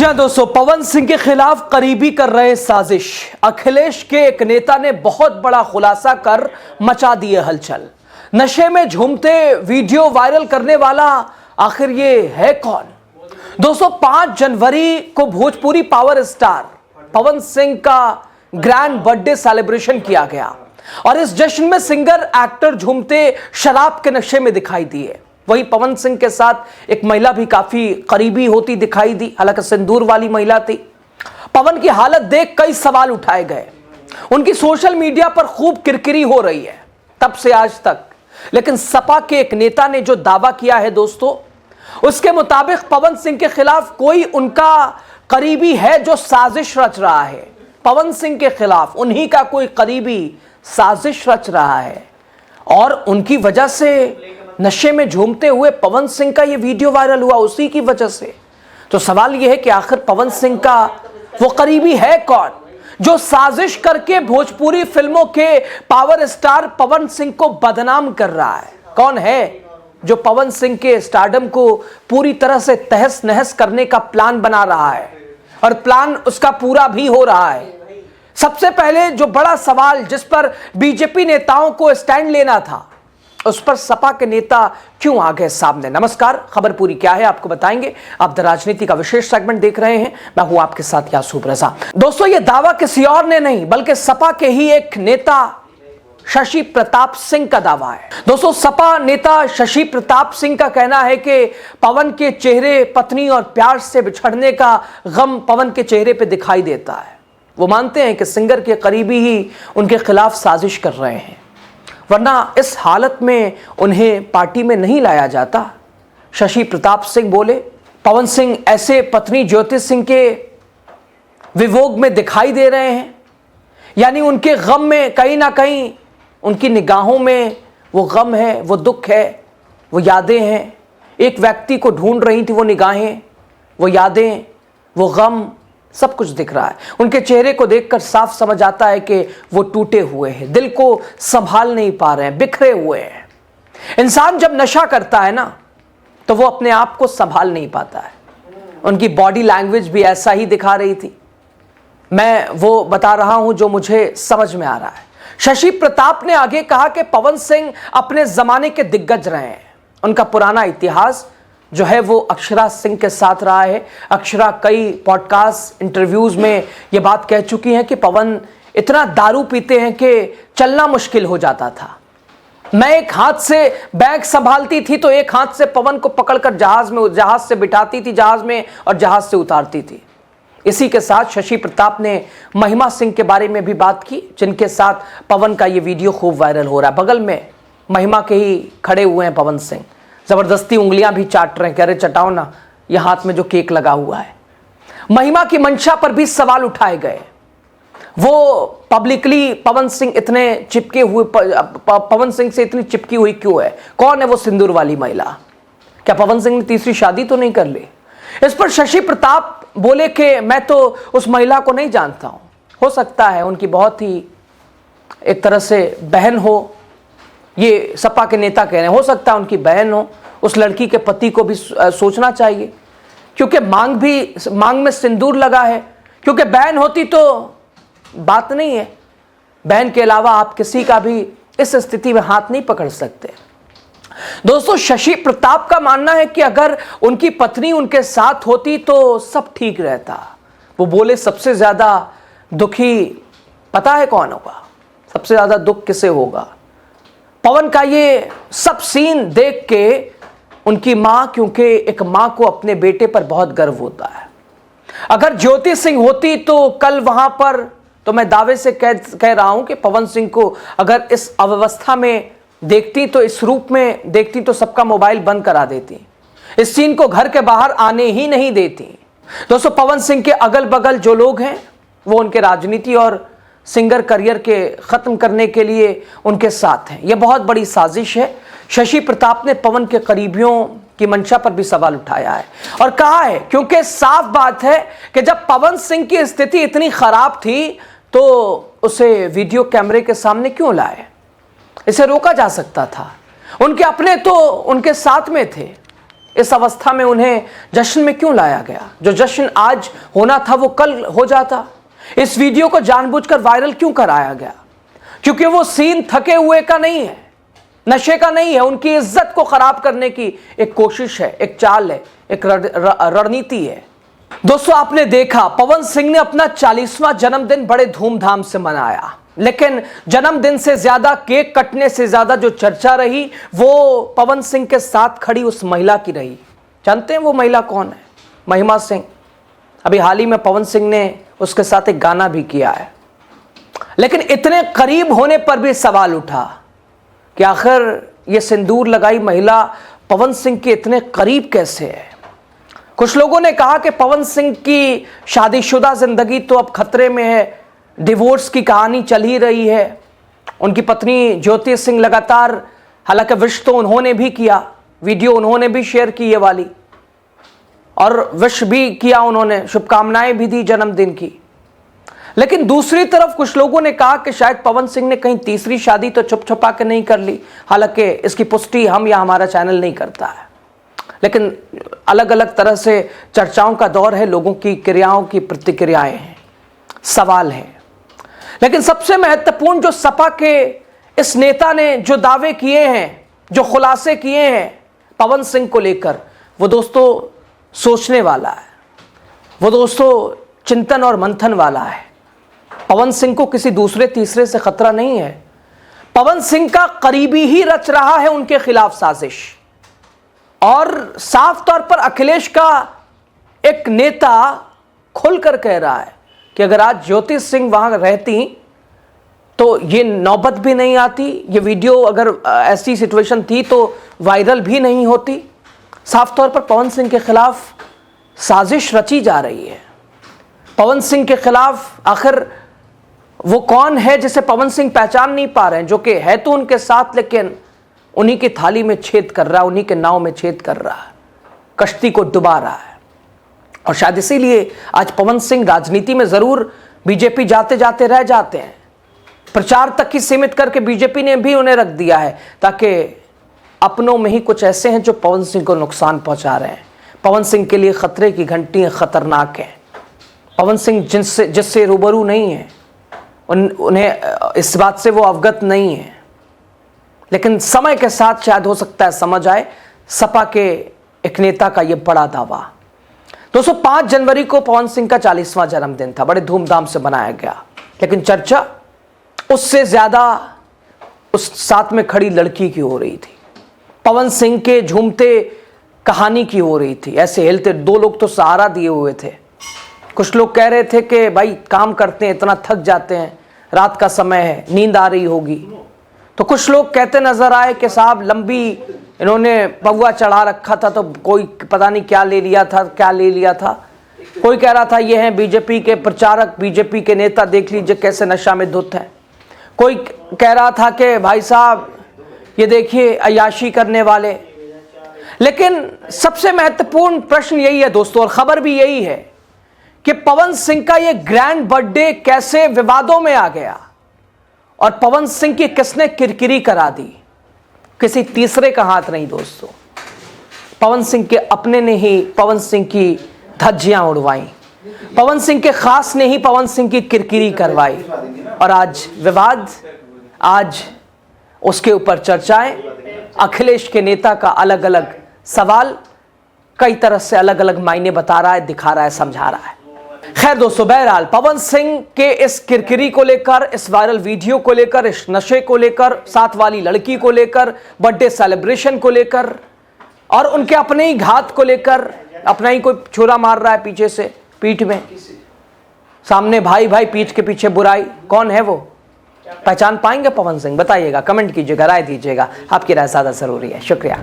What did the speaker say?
जी हाँ दोस्तों, पवन सिंह के खिलाफ करीबी कर रहे साजिश। अखिलेश के एक नेता ने बहुत बड़ा खुलासा कर मचा दिए हलचल। नशे में झूमते वीडियो वायरल करने वाला आखिर ये है कौन? दोस्तों, 5 जनवरी को भोजपुरी पावर स्टार पवन सिंह का ग्रैंड बर्थडे सेलिब्रेशन किया गया और इस जश्न में सिंगर एक्टर झूमते शराब के नशे में दिखाई दिए। वहीं पवन सिंह के साथ एक महिला भी काफी करीबी होती दिखाई दी, हालांकि सिंदूर वाली महिला थी। पवन की हालत देख कई सवाल उठाए गए। उनकी सोशल मीडिया पर खूब किरकिरी हो रही है तब से आज तक। लेकिन सपा के एक नेता ने जो दावा किया है दोस्तों, उसके मुताबिक पवन सिंह के खिलाफ कोई उनका करीबी है जो साजिश रच रहा है। पवन सिंह के खिलाफ उन्हीं का कोई करीबी साजिश रच रहा है और उनकी वजह से नशे में झूमते हुए पवन सिंह का यह वीडियो वायरल हुआ, उसी की वजह से। तो सवाल यह है कि आखिर पवन सिंह का वो करीबी है कौन जो साजिश करके भोजपुरी फिल्मों के पावर स्टार पवन सिंह को बदनाम कर रहा है? कौन है जो पवन सिंह के स्टारडम को पूरी तरह से तहस नहस करने का प्लान बना रहा है और प्लान उसका पूरा भी हो रहा है? सबसे पहले जो बड़ा सवाल जिस पर बीजेपी नेताओं को स्टैंड लेना था, उस पर सपा के नेता क्यों आ गए सामने? नमस्कार, खबर पूरी क्या है आपको बताएंगे। आप द राजनीति का विशेष सेगमेंट देख रहे हैं, मैं हूं आपके साथ यासूब रजा। दोस्तों, यह दावा किसी और ने नहीं बल्कि सपा के ही एक नेता शशि प्रताप सिंह का दावा है। दोस्तों, सपा नेता शशि प्रताप सिंह का कहना है कि पवन के चेहरे पत्नी और प्यार से बिछड़ने का गम पवन के चेहरे पर दिखाई देता है। वो मानते हैं कि सिंगर के करीबी ही उनके खिलाफ साजिश कर रहे हैं, वरना इस हालत में उन्हें पार्टी में नहीं लाया जाता। शशि प्रताप सिंह बोले, पवन सिंह ऐसे पत्नी ज्योति सिंह के विभोग में दिखाई दे रहे हैं, यानी उनके गम में कहीं ना कहीं उनकी निगाहों में वो गम है, वो दुख है, वो यादें हैं। एक व्यक्ति को ढूंढ रही थी वो निगाहें, वो यादें, वो गम, सब कुछ दिख रहा है। उनके चेहरे को देखकर साफ समझ आता है कि वो टूटे हुए हैं, दिल को संभाल नहीं पा रहे हैं, बिखरे हुए हैं। इंसान जब नशा करता है ना, तो वो अपने आप को संभाल नहीं पाता है। उनकी बॉडी लैंग्वेज भी ऐसा ही दिखा रही थी। मैं वो बता रहा हूं जो मुझे समझ में आ रहा है। शशि प्रताप ने आगे कहा कि पवन सिंह अपने जमाने के दिग्गज रहे हैं। उनका पुराना इतिहास जो है वो अक्षरा सिंह के साथ रहा है। अक्षरा कई पॉडकास्ट इंटरव्यूज में ये बात कह चुकी हैं कि पवन इतना दारू पीते हैं कि चलना मुश्किल हो जाता था। मैं एक हाथ से बैग संभालती थी तो एक हाथ से पवन को पकड़कर जहाज से बिठाती थी जहाज में और जहाज से उतारती थी। इसी के साथ शशि प्रताप ने महिमा सिंह के बारे में भी बात की, जिनके साथ पवन का ये वीडियो खूब वायरल हो रहा है। बगल में महिमा के ही खड़े हुए हैं पवन सिंह, जबरदस्ती उंगलियां भी चाट रहे हैं, कह रहे चटाओ ना ये हाथ में जो केक लगा हुआ है। महिमा की मंशा पर भी सवाल उठाए गए। वो पब्लिकली पवन सिंह इतने चिपके हुए, पवन सिंह से इतनी चिपकी हुई क्यों है? कौन है वो सिंदूर वाली महिला? क्या पवन सिंह ने तीसरी शादी तो नहीं कर ली? इस पर शशि प्रताप बोले कि मैं तो उस महिला को नहीं जानता हूं। हो सकता है उनकी बहुत ही एक तरह से बहन हो, ये सपा के नेता कह रहे हैं। हो सकता है उनकी बहन हो। उस लड़की के पति को भी सोचना चाहिए, क्योंकि मांग में सिंदूर लगा है। क्योंकि बहन होती तो बात नहीं है, बहन के अलावा आप किसी का भी इस स्थिति में हाथ नहीं पकड़ सकते। दोस्तों, शशि प्रताप का मानना है कि अगर उनकी पत्नी उनके साथ होती तो सब ठीक रहता। वो बोले सबसे ज्यादा दुखी पता है कौन होगा? सबसे ज्यादा दुख किसे होगा? पवन का ये सब सीन देख के उनकी मां, क्योंकि एक मां को अपने बेटे पर बहुत गर्व होता है। अगर ज्योति सिंह होती तो कल वहां पर, तो मैं दावे से कह रहा हूं कि पवन सिंह को अगर इस अवस्था में देखती, तो इस रूप में देखती, तो सबका मोबाइल बंद करा देती, इस सीन को घर के बाहर आने ही नहीं देती। दोस्तों, पवन सिंह के अगल बगल जो लोग हैं वो उनके राजनीति और सिंगर करियर के खत्म करने के लिए उनके साथ हैं। यह बहुत बड़ी साजिश है। शशि प्रताप ने पवन के करीबियों की मंशा पर भी सवाल उठाया है और कहा है, क्योंकि साफ बात है कि जब पवन सिंह की स्थिति इतनी खराब थी तो उसे वीडियो कैमरे के सामने क्यों लाए? इसे रोका जा सकता था। उनके अपने तो उनके साथ में थे, इस अवस्था में उन्हें जश्न में क्यों लाया गया? जो जश्न आज होना था वो कल हो जाता। इस वीडियो को जानबूझकर वायरल क्यों कराया गया? क्योंकि वो सीन थके हुए का नहीं है, नशे का नहीं है, उनकी इज्जत को खराब करने की एक कोशिश है, एक चाल है, एक रणनीति है। दोस्तों, आपने देखा पवन सिंह ने अपना 40वां जन्मदिन बड़े धूमधाम से मनाया, लेकिन जन्मदिन से ज्यादा, केक कटने से ज्यादा जो चर्चा रही वो पवन सिंह के साथ खड़ी उस महिला की रही। जानते हैं वो महिला कौन है? महिमा सिंह। अभी हाल ही में पवन सिंह ने उसके साथ एक गाना भी किया है, लेकिन इतने करीब होने पर भी सवाल उठा कि आखिर ये सिंदूर लगाई महिला पवन सिंह के इतने करीब कैसे है? कुछ लोगों ने कहा कि पवन सिंह की शादीशुदा जिंदगी तो अब खतरे में है, डिवोर्स की कहानी चल ही रही है। उनकी पत्नी ज्योति सिंह लगातार, हालांकि विश तो उन्होंने भी किया, वीडियो उन्होंने भी शेयर की ये वाली, और विश भी किया उन्होंने, शुभकामनाएं भी दी जन्मदिन की। लेकिन दूसरी तरफ कुछ लोगों ने कहा कि शायद पवन सिंह ने कहीं तीसरी शादी तो छुप छुपा के नहीं कर ली, हालांकि इसकी पुष्टि हम या हमारा चैनल नहीं करता है। लेकिन अलग अलग तरह से चर्चाओं का दौर है, लोगों की क्रियाओं की प्रतिक्रियाएं हैं, सवाल हैं। लेकिन सबसे महत्वपूर्ण जो सपा के इस नेता ने जो दावे किए हैं, जो खुलासे किए हैं पवन सिंह को लेकर, वो दोस्तों सोचने वाला है, वो दोस्तों चिंतन और मंथन वाला है। पवन सिंह को किसी दूसरे तीसरे से खतरा नहीं है। पवन सिंह का करीबी ही रच रहा है उनके खिलाफ साजिश, और साफ तौर पर अखिलेश का एक नेता खुलकर कह रहा है कि अगर आज ज्योति सिंह वहां रहती तो ये नौबत भी नहीं आती, ये वीडियो अगर ऐसी सिचुएशन थी तो वायरल भी नहीं होती। साफ तौर पर पवन सिंह के खिलाफ साजिश रची जा रही है। पवन सिंह के खिलाफ आखिर वो कौन है जिसे पवन सिंह पहचान नहीं पा रहे हैं, जो कि है तो उनके साथ, लेकिन उन्हीं की थाली में छेद कर रहा है, उन्हीं के नाव में छेद कर रहा है, कश्ती को डुबा रहा है। और शायद इसीलिए आज पवन सिंह राजनीति में जरूर बीजेपी जाते जाते रह जाते हैं। प्रचार तक ही सीमित करके बीजेपी ने भी उन्हें रख दिया है, ताकि अपनों में ही कुछ ऐसे हैं जो पवन सिंह को नुकसान पहुंचा रहे हैं। पवन सिंह के लिए खतरे की घंटियां खतरनाक हैं। पवन सिंह जिससे रूबरू नहीं है, उन्हें इस बात से वो अवगत नहीं है, लेकिन समय के साथ शायद हो सकता है समझ आए सपा के एक नेता का ये बड़ा दावा। दोस्तों, 5 जनवरी को पवन सिंह का 40वां जन्मदिन था, बड़े धूमधाम से मनाया गया, लेकिन चर्चा उससे ज्यादा उस साथ में खड़ी लड़की की हो रही थी, पवन सिंह के झूमते कहानी की हो रही थी। ऐसे हिलते, 2 लोग तो सहारा दिए हुए थे। कुछ लोग कह रहे थे कि भाई काम करते हैं, इतना थक जाते हैं, रात का समय है, नींद आ रही होगी। तो कुछ लोग कहते नजर आए कि साहब लंबी इन्होंने पौवा चढ़ा रखा था, तो कोई पता नहीं क्या ले लिया था। कोई कह रहा था ये हैं बीजेपी के प्रचारक, बीजेपी के नेता, देख लीजिए कैसे नशा में धुत हैं। कोई कह रहा था कि भाई साहब ये देखिए अय्याशी करने वाले। लेकिन सबसे महत्वपूर्ण प्रश्न यही है दोस्तों, और खबर भी यही है कि पवन सिंह का ये ग्रैंड बर्थडे कैसे विवादों में आ गया, और पवन सिंह की किसने किरकिरी करा दी? किसी तीसरे का हाथ नहीं दोस्तों, पवन सिंह के अपने ने ही पवन सिंह की धज्जियां उड़वाई, पवन सिंह के खास ने ही पवन सिंह की किरकिरी करवाई, और आज विवाद, आज उसके ऊपर चर्चाएं, अखिलेश के नेता का अलग अलग सवाल कई तरह से अलग अलग मायने बता रहा है, दिखा रहा है, समझा रहा है। खैर दोस्तों, बहरहाल पवन सिंह के इस किरकिरी को लेकर, इस वायरल वीडियो को लेकर, इस नशे को लेकर, साथ वाली लड़की को लेकर, बर्थडे सेलिब्रेशन को लेकर, और उनके अपने ही घात को लेकर, अपना ही कोई छुरा मार रहा है पीछे से, पीठ में, सामने भाई भाई, पीठ के पीछे बुराई, कौन है वो? पहचान पाएंगे पवन सिंह? बताइएगा, कमेंट कीजिएगा, राय दीजिएगा। आपकी राय ज्यादा जरूरी है। शुक्रिया।